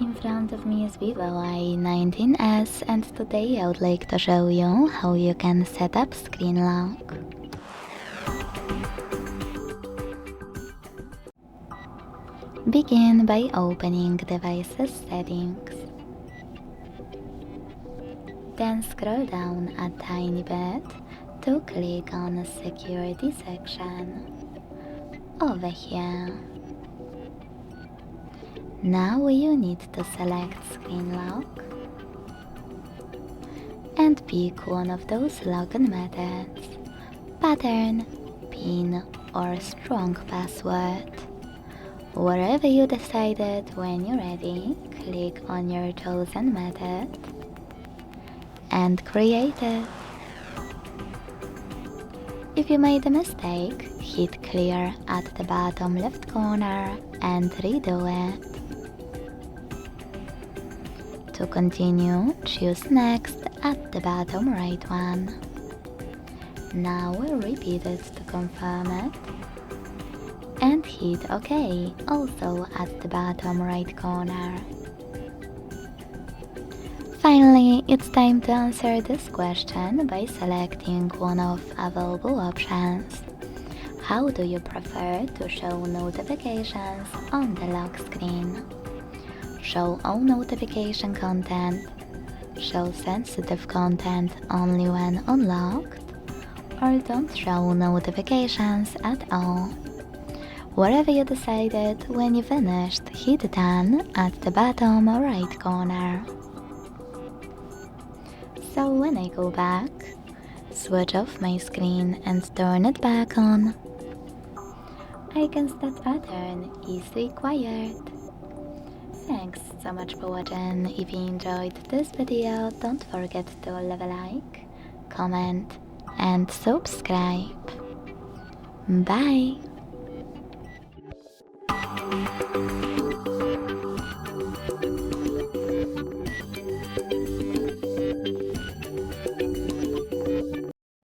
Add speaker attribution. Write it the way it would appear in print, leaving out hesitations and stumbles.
Speaker 1: In front of me is VIVO Y19s, and today I would like to show you how you can set up screen lock. Begin by opening Devices Settings. Then scroll down a tiny bit to click on the Security section. Over here. Now you need to select Screen Lock and pick one of those login methods: pattern, PIN, or strong password. Wherever you decided, when you're ready, click on your chosen method and create it. If you made a mistake, hit clear at the bottom left corner and redo it. To continue, choose Next at the bottom right one. Now repeat it to confirm it and hit OK, also at the bottom right corner. Finally, it's time to answer this question by selecting one of available options. How do you prefer to show notifications on the lock screen? Show all notification content, show sensitive content only when unlocked, or don't show notifications at all. Wherever you decided, when you finished, hit Done at the bottom right corner. So when I go back, switch off my screen and turn it back on, I can start pattern is required. Thanks so much for watching. If you enjoyed this video, don't forget to leave a like, comment and subscribe. Bye!